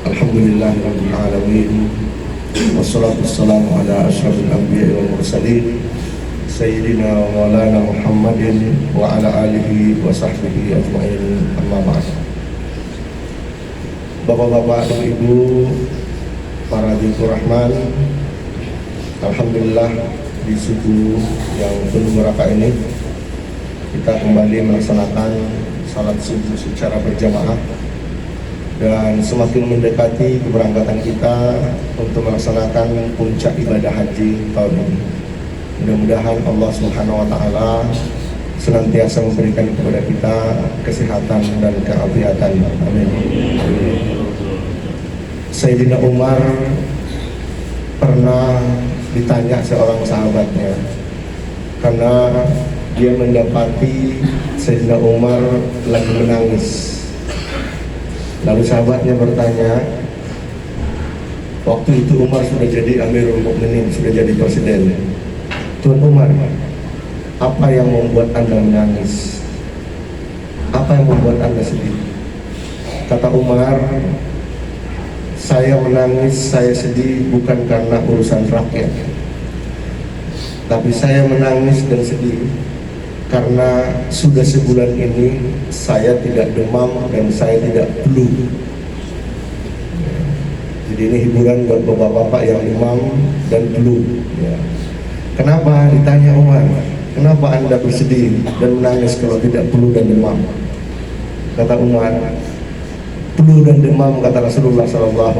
Alhamdulillahirabbil alamin. Wassalatu wassalamu ala asyrafil anbiya'i wal mursalin Sayyidina wa maulana Muhammadin wa ala alihi wa sahbihi ajma'in, amma ba'd. Bapak-bapak dan ibu, para hadirin rahman, alhamdulillah di subuh yang penuh berkah ini kita kembali melaksanakan salat subuh secara berjamaah dan semakin mendekati keberangkatan kita untuk melaksanakan puncak ibadah haji tahun ini. Mudah-mudahan Allah Subhanahu wa taala senantiasa memberikan kepada kita kesehatan dan keafiatan. Amin. Sayyidina Umar pernah ditanya seorang sahabatnya karena dia mendapati Sayyidina Umar lagi menangis. Lalu sahabatnya bertanya, waktu itu Umar sudah jadi Amirul Mukminin, sudah jadi presiden. Tuan Umar, apa yang membuat Anda menangis? Apa yang membuat Anda sedih? Kata Umar, saya menangis, saya sedih bukan karena urusan rakyat, tapi saya menangis dan sedih karena sudah sebulan ini saya tidak demam dan saya tidak flu. Jadi ini hiburan buat bapak-bapak yang demam dan flu. Kenapa? Ditanya Umar, kenapa Anda bersedih dan menangis kalau tidak flu dan demam? Kata Umar, flu dan demam, kata Rasulullah SAW,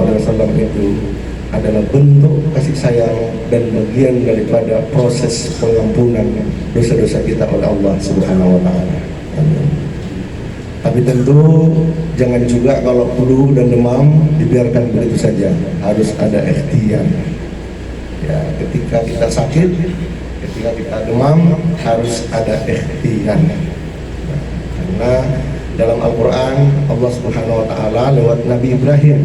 itu adalah bentuk kasih sayang dan bagian daripada proses pengampunan dosa-dosa kita oleh Allah Subhanahu wa taala. Tapi tentu jangan juga kalau flu dan demam dibiarkan begitu saja, harus ada ikhtiar. Ya, ketika kita sakit, ketika kita demam, harus ada ikhtiar. Karena dalam Al-Quran Allah Subhanahu wa taala lewat Nabi Ibrahim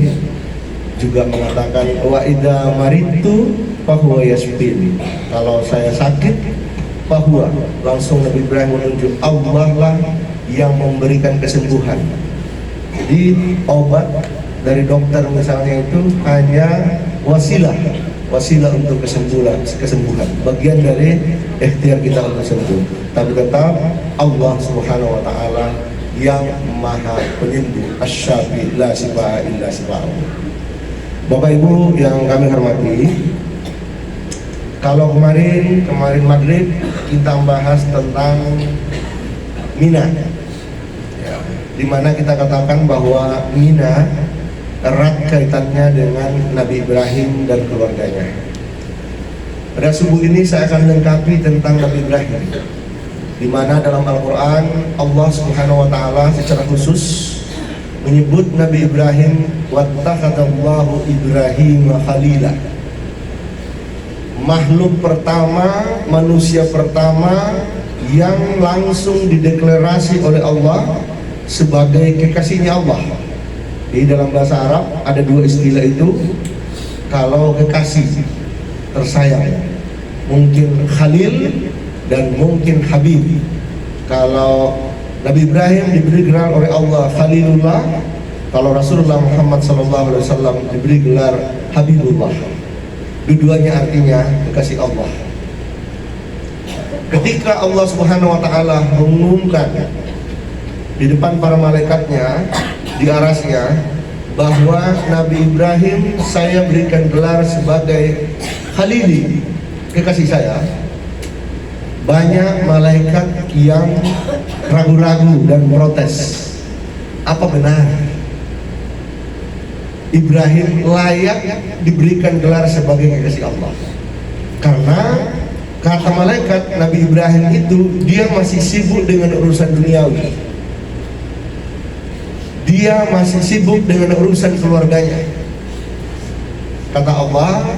juga mengatakan wa idza maritu fahuwa yashfin. Kalau saya sakit, fahuwa, langsung Nabi Ibrahim menunjuk Allah lah yang memberikan kesembuhan. Jadi obat dari dokter misalnya itu hanya wasilah untuk kesembuhan, bagian dari ikhtiar kita untuk sembuh. Tapi tetap Allah Subhanahu wa taala yang maha penyembuh, asy-syafi la syifaa illa syifa'uh. Bapak Ibu yang kami hormati, kalau kemarin maghrib kita bahas tentang Mina, ya, dimana kita katakan bahwa Mina erat kaitannya dengan Nabi Ibrahim dan keluarganya. Pada subuh ini saya akan lengkapi tentang Nabi Ibrahim, di mana dalam Al-Quran Allah Subhanahu wa taala secara khusus menyebut Nabi Ibrahim, wattakhadallahu Ibrahim khalila. Makhluk pertama, manusia pertama yang langsung dideklarasi oleh Allah sebagai kekasihnya Allah. Di dalam bahasa Arab ada dua istilah itu. Kalau kekasih, tersayang, mungkin khalil dan mungkin habib. Kalau Nabi Ibrahim diberi gelar oleh Allah Khalilullah, kalau Rasulullah Muhammad SAW diberi gelar Habibullah. Dua-duanya artinya kekasih Allah. Ketika Allah Subhanahu wa taala mengumumkan di depan para malaikatnya di arasnya bahwa Nabi Ibrahim saya berikan gelar sebagai Khalili, kekasih saya, banyak malaikat yang ragu-ragu dan protes. Apa benar Ibrahim layak diberikan gelar sebagai kekasih Allah? Karena kata malaikat, Nabi Ibrahim itu dia masih sibuk dengan urusan duniawi, dia masih sibuk dengan urusan keluarganya. Kata Allah,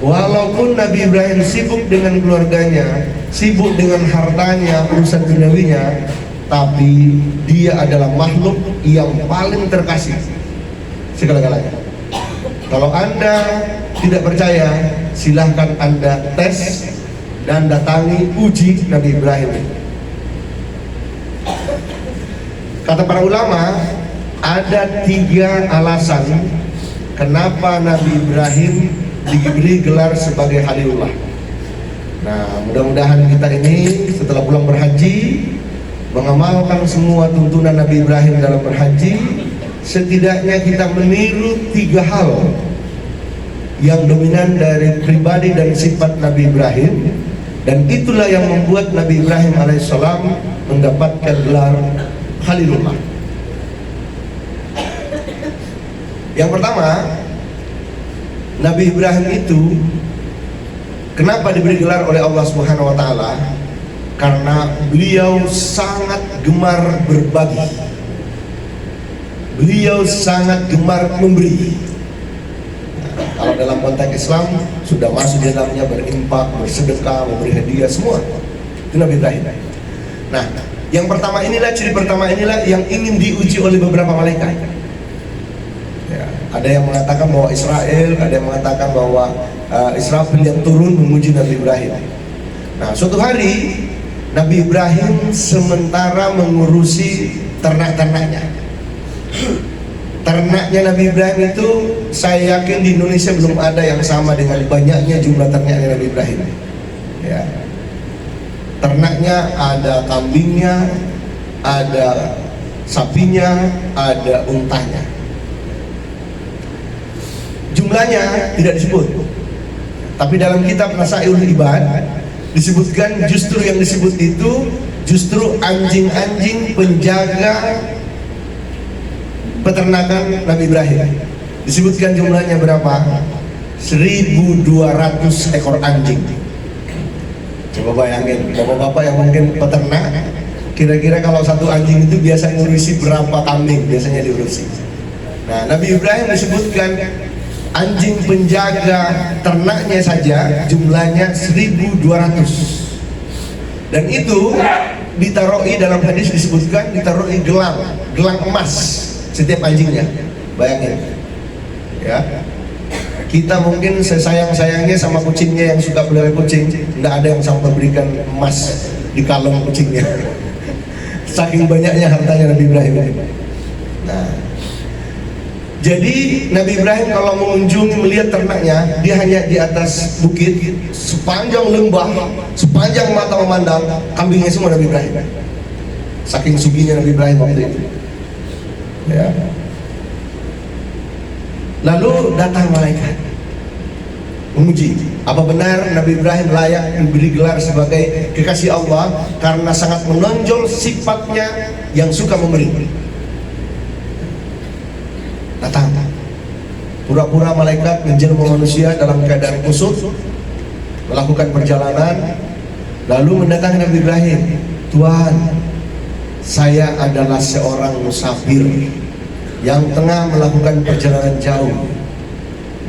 walaupun Nabi Ibrahim sibuk dengan keluarganya, sibuk dengan hartanya, urusan duniawinya, tapi dia adalah makhluk yang paling terkasih segala-galanya. Kalau Anda tidak percaya, silahkan Anda tes dan datangi uji Nabi Ibrahim. Kata para ulama, ada 3 alasan kenapa Nabi Ibrahim diberi gelar sebagai Khalilullah. Nah, mudah-mudahan kita ini setelah pulang berhaji mengamalkan semua tuntunan Nabi Ibrahim dalam berhaji. Setidaknya kita meniru 3 hal yang dominan dari pribadi dan sifat Nabi Ibrahim, dan itulah yang membuat Nabi Ibrahim alaihissalam mendapatkan gelar Khalilullah. Yang pertama, Nabi Ibrahim itu kenapa diberi gelar oleh Allah Subhanahu wa taala? Karena beliau sangat gemar berbagi. Beliau sangat gemar memberi. Nah, kalau dalam konteks Islam sudah masuk di dalamnya berinfak, bersedekah, memberi hadiah, semua. Itu Nabi Ibrahim. Nah, yang pertama inilah, ciri pertama inilah yang ingin diuji oleh beberapa malaikat. Ya, ada yang mengatakan bahwa Israel, ada yang mengatakan bahwa Israfil yang turun memuji Nabi Ibrahim. Nah, suatu hari Nabi Ibrahim sementara mengurusi ternak-ternaknya. Ternaknya Nabi Ibrahim itu saya yakin di Indonesia belum ada yang sama dengan banyaknya jumlah ternaknya Nabi Ibrahim. Ya. Ternaknya ada kambingnya, ada sapinya, ada untanya. Jumlahnya tidak disebut, tapi dalam kitab Nasa'iul Ibad disebutkan, justru yang disebut itu justru anjing-anjing penjaga peternakan Nabi Ibrahim. Disebutkan jumlahnya berapa? 1.200 ekor anjing. Coba bayangin, bapak-bapak yang mungkin peternak, kira-kira kalau satu anjing itu biasa ngurusi berapa kambing biasanya diurusi. Nah, Nabi Ibrahim disebutkan anjing penjaga ternaknya saja jumlahnya 1.200. Dan itu ditaruhi, dalam hadis disebutkan ditaruhi gelang emas setiap anjingnya. Bayangin ya, kita mungkin sesayang-sayangnya sama kucingnya yang suka pelihara kucing, tidak ada yang sampai berikan emas di kalung kucingnya. Saking banyaknya hartanya Nabi Ibrahim. Nah, jadi Nabi Ibrahim kalau mengunjungi melihat ternaknya, dia hanya di atas bukit, sepanjang lembah, sepanjang mata memandang, kambingnya semua Nabi Ibrahim. Saking sugihnya Nabi Ibrahim waktu itu. Ya. Lalu datang malaikat menguji, apa benar Nabi Ibrahim layak diberi gelar sebagai kekasih Allah karena sangat menonjol sifatnya yang suka memberi. Datang, pura-pura malaikat menjelma manusia dalam keadaan kusut, melakukan perjalanan, lalu mendatangi Nabi Ibrahim. Tuhan, saya adalah seorang musafir yang tengah melakukan perjalanan jauh,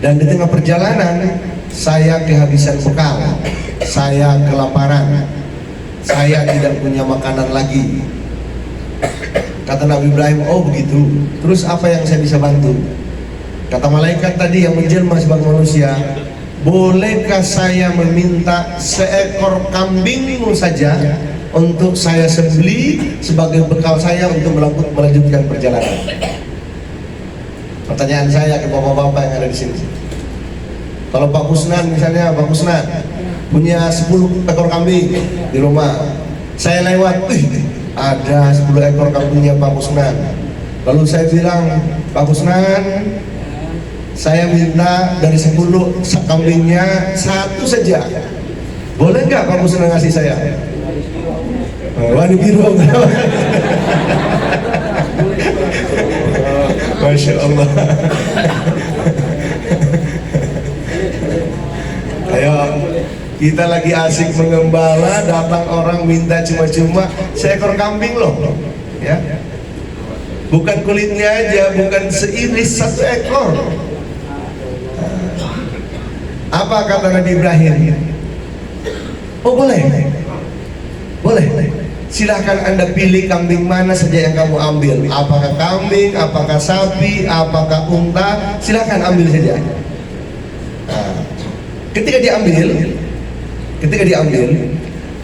dan di tengah perjalanan saya kehabisan bekal, saya kelaparan, saya tidak punya makanan lagi. Kata Nabi Ibrahim, oh begitu, terus apa yang saya bisa bantu? Kata malaikat tadi yang menjelma sebagai manusia, bolehkah saya meminta seekor kambingmu saja untuk saya sembelih sebagai bekal saya untuk melanjutkan perjalanan? Pertanyaan saya ke bapak-bapak yang ada di sini, kalau Pak Kusnan misalnya, Pak Kusnan punya 10 ekor kambing di rumah, saya lewat, ada 10 ekor kambingnya Pak Kusnan, lalu saya bilang, Pak Kusnan, saya minta dari 10 kambingnya 1 saja, boleh nggak Pak Kusnan ngasih saya? Warna biru. Masya Allah. Ayo, kita lagi asik mengembala, datang orang minta cuma-cuma seekor kambing loh, ya. Bukan kulitnya aja, bukan seiris, 1 ekor. Apa kata Nabi Ibrahim? Oh boleh, boleh. Silahkan Anda pilih kambing mana saja yang kamu ambil. Apakah kambing, apakah sapi, apakah unta, silahkan ambil saja. Nah, ketika diambil,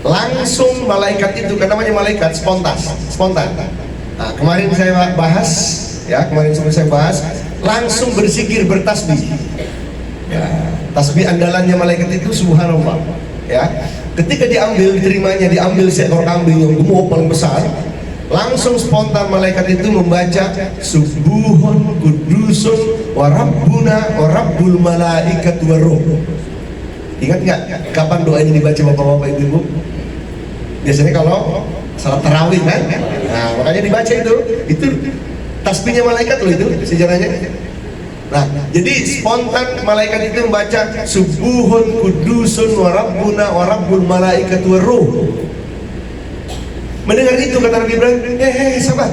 langsung malaikat itu, kan namanya malaikat spontan. Nah, kemarin saya bahas, ya, langsung berzikir, bertasbih. Ya, tasbih andalannya malaikat itu subhanallah. Ya, ketika diambil seekor kambing yang gemuk paling besar, langsung spontan malaikat itu membaca subuhun kudusun wa rabbuna wa rabbul malaikatu waruh. Ingat nggak kapan doa ini dibaca bapak-bapak ibu-ibu? Biasanya kalau salat tarawih kan? Nah, makanya dibaca itu tasbihnya malaikat loh itu sejarahnya. Nah, jadi spontan malaikat itu membaca subuhun kudusun wa rabbuna wa rabbul malaikatu waruh. Mendengar itu kata Nabi Ibrahim, sahabat,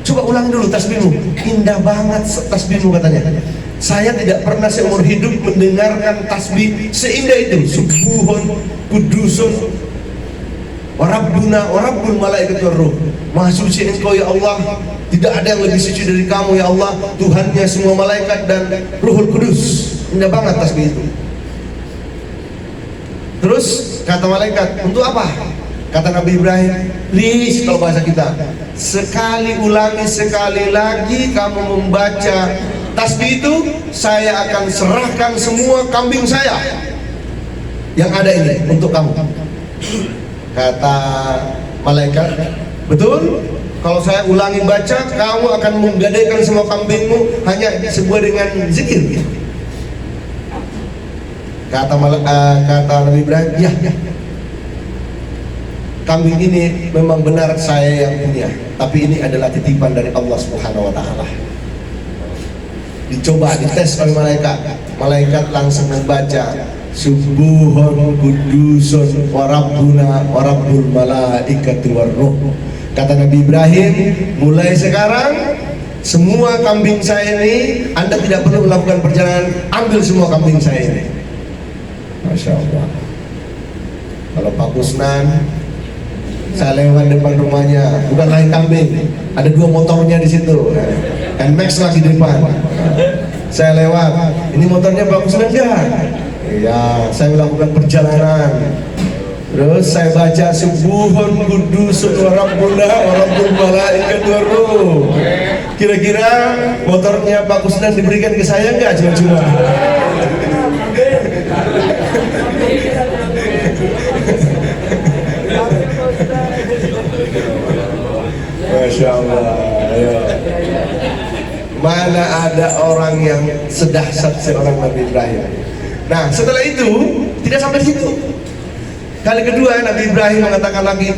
coba ulang dulu tasbihmu. Indah banget tasbihmu katanya. Saya tidak pernah seumur hidup mendengarkan tasbih seindah itu. Subuhun kudusun wa rabbuna wa rabbul malaikatu waruh. Maha suci Engkau ya Allah, tidak ada yang lebih suci dari Kamu ya Allah, Tuhannya semua malaikat dan Ruhul Kudus. Indah banget tasbih itu. Terus kata malaikat, untuk apa? Kata Nabi Ibrahim, please, kalau bahasa kita, ulangi sekali lagi kamu membaca tasbih itu, saya akan serahkan semua kambing saya yang ada ini untuk kamu. Kata malaikat, betul? Kalau saya ulangi baca, kamu akan menggadaikan semua kambingmu hanya sebuah dengan zikir. Kata Nabi Ibrahim, ya. Kambing ini memang benar saya yang punya, tapi ini adalah titipan dari Allah Subhanahu wa taala. Dicoba, dites oleh malaikat langsung membaca subuhun kudusun wa rabbuna wa rabbul malaikati waruh. Kata Nabi Ibrahim, mulai sekarang semua kambing saya ini Anda tidak perlu melakukan perjalanan, ambil semua kambing saya ini. Masya Allah. Kalau Pak Kusnan, saya lewat depan rumahnya, bukan lagi kambing, ada 2 motornya di situ, NMAX lagi di depan. Saya lewat, ini motornya Pak Kusnan enggak? Iya, saya melakukan perjalanan. Terus saya baca subuhun kudusun wa rabbuna wa rabbul malaikati waruh. Kira-kira motornya Pak Kusnan diberikan ke saya enggak cuma-cuma? Masya Allah. Ayo. Mana ada orang yang sedahsyat seorang Nabi Ibrahim. Nah, setelah itu tidak sampai di situ. Kali kedua Nabi Ibrahim mengatakan lagi,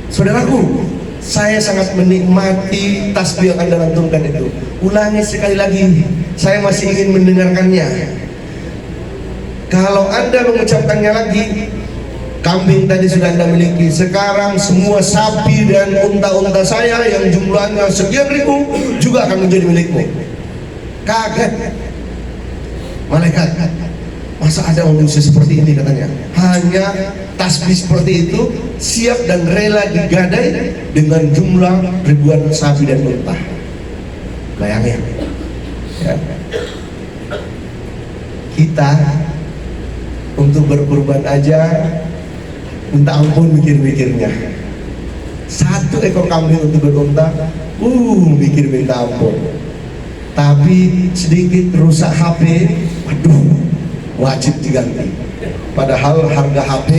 saudaraku, saya sangat menikmati tasbih yang Anda lantunkan itu. Ulangi sekali lagi, saya masih ingin mendengarkannya. Kalau Anda mengucapkannya lagi, kambing tadi sudah Anda miliki, sekarang semua sapi dan unta-unta saya yang jumlahnya sekian ribu juga akan menjadi milikmu. Kaget malaikat, masa ada manusia seperti ini katanya. Hanya tasbih seperti itu siap dan rela digadai dengan jumlah ribuan sapi dan unta. Bayangin ya. Kita untuk berkurban aja minta ampun mikir-mikirnya. 1 ekor kambing untuk berunta, mikir minta ampun. Tapi sedikit rusak HP, waduh, wajib diganti. Padahal harga HP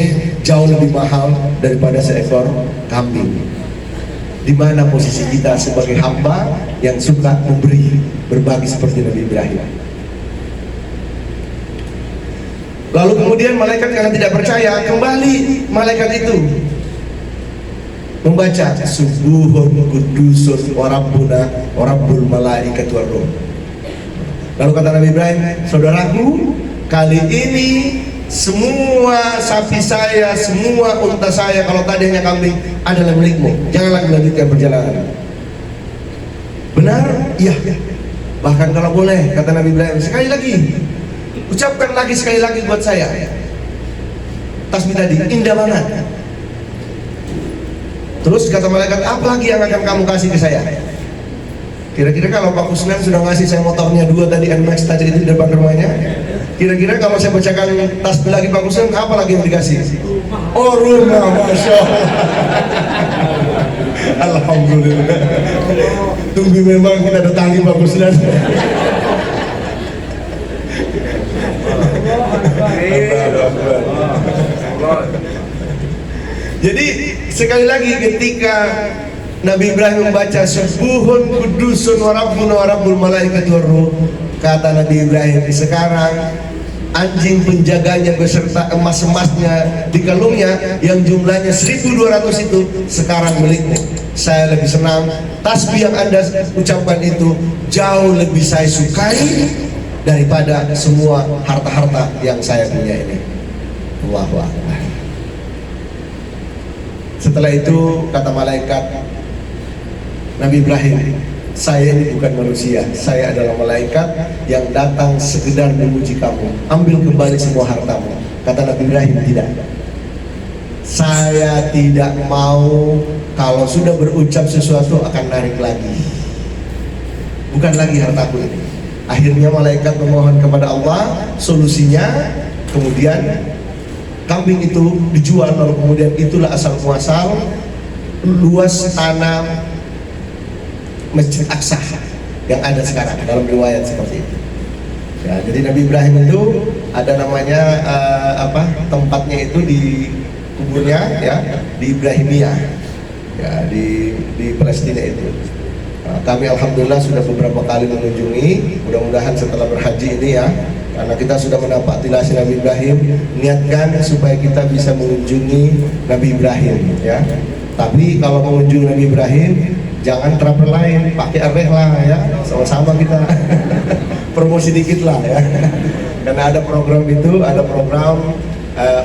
jauh lebih mahal daripada seekor kambing. Di mana posisi kita sebagai hamba yang suka memberi, berbagi seperti Nabi Ibrahim? Lalu kemudian malaikat karena tidak percaya, kembali malaikat itu membaca subuhun kudusun wa rabbuna wa rabbul malaikati waruh. Lalu kata Nabi Ibrahim, saudaraku, kali ini semua sapi saya, semua unta saya, kalau tadi hanya kambing, adalah milikmu. Jangan lagi melanjutkan perjalanan. Benar? Iya. Bahkan kalau boleh, kata Nabi Ibrahim, sekali lagi, ucapkan lagi sekali lagi buat saya tasbih tadi, indah banget. Terus kata malaikat, apa lagi yang akan kamu kasih ke saya? Kira-kira kalau Pak Kusnan sudah ngasih saya motornya 2 tadi, NMAX tadi itu di depan rumahnya, kira-kira kalau saya bacakan tasbih lagi Pak Kusnan, apa lagi yang dikasih? Oh, rumah, Masya Allah. Alhamdulillah. Tunggu memang kita datangi Pak Kusnan. Jadi sekali lagi ketika Nabi Ibrahim membaca subuhun kudusun wa rabbul malaikat waruh, kata Nabi Ibrahim, sekarang anjing penjaganya beserta emas-emasnya di kalungnya yang jumlahnya 1.200 itu sekarang milikmu. Saya lebih senang tasbih yang Anda ucapkan itu jauh lebih saya sukai daripada semua harta-harta yang saya punya ini. Allahu Akbar. Setelah itu kata malaikat Nabi Ibrahim, saya ini bukan manusia, saya adalah malaikat yang datang sekedar memuji kamu. Ambil kembali semua hartamu. Kata Nabi Ibrahim, tidak. Saya tidak mau, kalau sudah berucap sesuatu akan narik lagi. Bukan lagi hartaku ini. Akhirnya malaikat memohon kepada Allah solusinya, kemudian kambing itu dijual, lalu kemudian itulah asal muasal luas tanah Masjid Aqsa yang ada sekarang dalam riwayat seperti itu. Ya, jadi Nabi Ibrahim itu ada namanya tempatnya itu di kuburnya ya di Ibrahimiyah ya di Palestina itu. Nah, kami alhamdulillah sudah beberapa kali mengunjungi. Mudah-mudahan setelah berhaji ini ya, karena kita sudah mendapat tilasi Nabi Ibrahim, niatkan supaya kita bisa mengunjungi Nabi Ibrahim ya. Tapi kalau mengunjungi Nabi Ibrahim jangan travel lain, pakai Ar-Rihlah ya, sama-sama kita promosi dikit lah ya. Karena ada program itu, ada program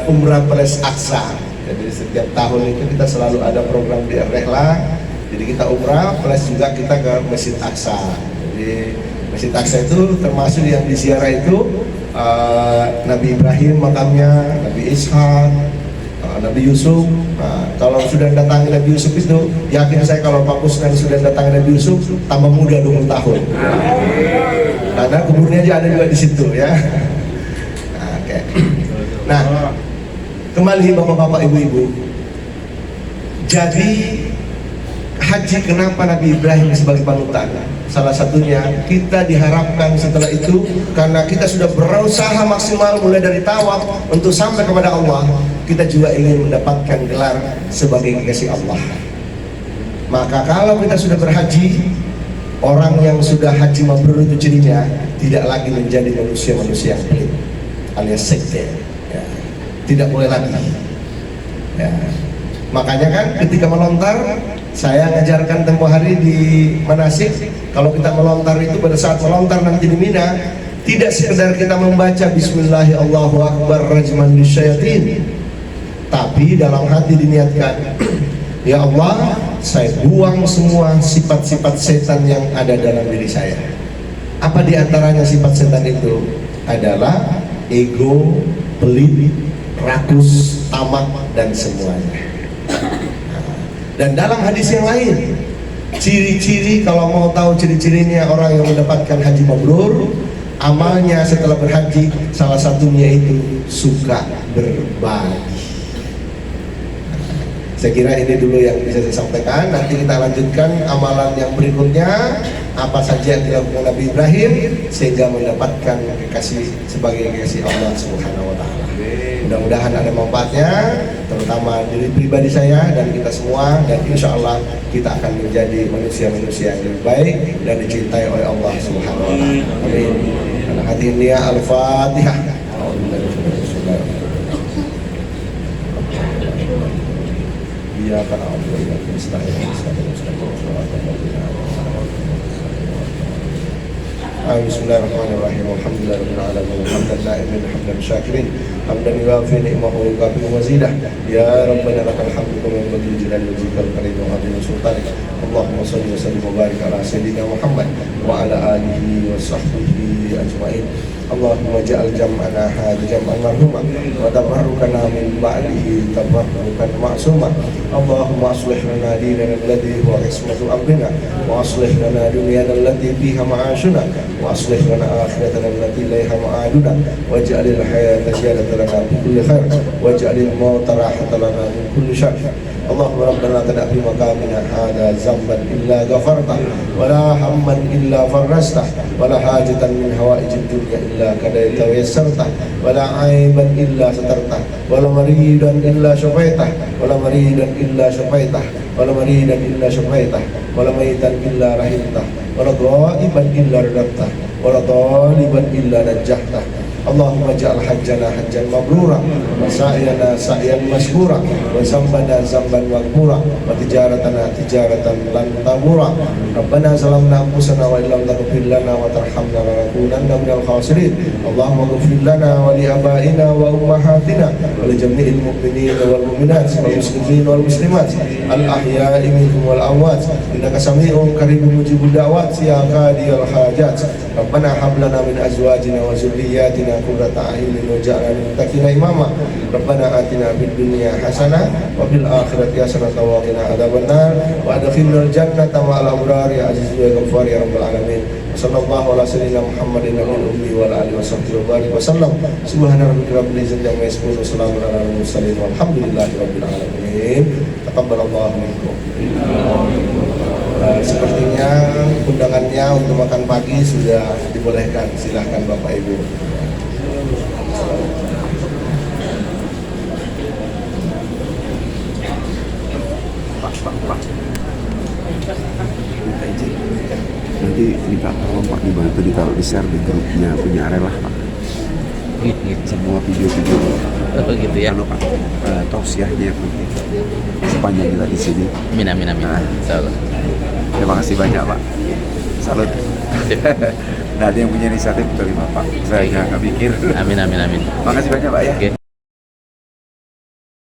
Umrah Plus Aqsa. Jadi setiap tahun itu kita selalu ada program di Ar-Rihlah. Jadi kita umrah plus juga kita ke Masjid Aqsa. Jadi Masjid Aqsa itu termasuk yang disiarah itu Nabi Ibrahim makamnya, Nabi Ishak, Nabi Yusuf. Nah, kalau sudah datangi Nabi Yusuf itu, yakin saya kalau Pak Kusnan sudah datangi Nabi Yusuf, tambah muda 20 tahun. Karena kuburnya aja ada juga di situ ya. Nah, okay. Nah, kembali bapak-bapak, ibu-ibu. Jadi haji, kenapa Nabi Ibrahim sebagai panutan? Salah satunya kita diharapkan setelah itu, karena kita sudah berusaha maksimal mulai dari tawaf untuk sampai kepada Allah, kita juga ingin mendapatkan gelar sebagai kekasih Allah. Maka kalau kita sudah berhaji, orang yang sudah haji mabrur itu cirinya tidak lagi menjadi manusia-manusia yang pelit alias sekte ya. Tidak boleh lagi ya. Makanya kan ketika melontar, saya ngajarkan tempo hari di manasik, kalau kita melontar itu pada saat melontar nanti di Mina, tidak sekedar kita membaca Bismillahirrahmanirrahim Allahu Akbar rajman lisyayatin, tapi dalam hati diniatkan, ya Allah, saya buang semua sifat-sifat setan yang ada dalam diri saya. Apa diantaranya sifat setan itu? Adalah ego, pelit, rakus, tamak, dan semuanya. Dan dalam hadis yang lain, ciri-ciri kalau mau tahu ciri-cirinya orang yang mendapatkan haji mabrur, amalnya setelah berhaji salah satunya itu suka berbagi. Saya kira ini dulu yang bisa saya sampaikan. Nanti kita lanjutkan amalan yang berikutnya, apa saja yang dilakukan Nabi Ibrahim sehingga mendapatkan kekasih sebagai kekasih Allah Subhanahu wa taala. Mudah-mudahan ada manfaatnya, terutama diri pribadi saya dan kita semua, dan insya Allah kita akan menjadi manusia-manusia yang lebih baik dan dicintai oleh Allah Subhanahu wa taala. Amin. Karena hati ini Al-Fatihah. Ya karena Allah yang mustahil. Bismillahirrahmanirrahim. Alhamdulillahirabbil alamin. Hamdan na'imin hamdan syakirin. Hamdan yuwafi ni'mahu wa yukafi mazidah. Ya Rabbana lakal hamdu kama yanbaghi li jalali wajhikal karim wa 'azimi sultanik. Allahumma shalli wa sallim wa barik ala sayyidina Muhammad wa ala alihi wa sahbihi ajma'in. Allahumma ja'al jam'ana hadha jam'an marhuma wa tabarrukana min ba'dihi tabarrukan ma'suma. Allahumma aslih lana dinana alladhi huwa ismatu amrina wa aslih lana dunyana allati fiha ma'ashuna wa aslih lana akhiratana allati ilaiha ma'aduna waj'alil hayata ziyadatan lana fi kulli khair waj'alil mauta rahatan lana min kulli syarr Allahumma rabbana la tad'a fi maqamina hadha zamban illa ghafartah wa la hamman illa farrastah wa la hajatan min hawaijid dunya illa qadaita wa yassartah wa la aiban illa satartah wa la maridan illa syafaitah wa la maridan illa syafaitah wa la maridan illa syafaitah wa la maitan illa rahimtah wa la ghaiban illa radattah wa la taliban illa najjahtah. Allahumma ja'al hajjana hajjan mabrura wa sa'yana sa'yan mashkura wa zambana zamban maghfura wa tijaratana tijaratan lan tabura. Rabbana zalamna anfusana wa illam taghfir lana wa tarhamna lanakunanna minal khasirin. Allahumma ighfir lana wa li abaina wa ummahatina wa li jami'il mu'minina wal mu'minat wal muslimin wal muslimat al ahya'i minhum wal amwat innaka sami'un qaribun mujibud da'wat ya qadiyal hajat. Rabbana hab lana min azwajina wa dzurriyyatina qurrata a'yunin waj'alna lil muttaqina imama. Rabbana atina fid dunya hasanah wa fil akhirati hasanah wa qina adzabannar wa adkhilnal jannata ma'al abrar ya aziz ya ghaffar ya rabbal alamin. Sallallahu ala sayyidina Muhammadin nabiyil ummi wa ala alihi washabbihi wa barik wasallam. Subhana rabbika rabbil izzati amma yasifun wa salamun alal mursalin walhamdulillahi rabbil alamin. Taqabbalallahu minkum. Sepertinya undangannya untuk makan pagi sudah dibolehkan. Silahkan Bapak Ibu. Pak. Minta izin. Nanti minta tolong Pak dibantu ditaruh di share di grupnya punya Arelah Pak. Gitu. Semua video-video. Oh gitu ya. Pak, tausiahnya nanti sepanjang kita di sini. Amin. Insyaallah. Terima kasih banyak Pak. Salut. Nah, ada yang punya inisiatif dari Bapak. Saya nggak mikir. Amin. Makasih banyak Pak ya. Oke.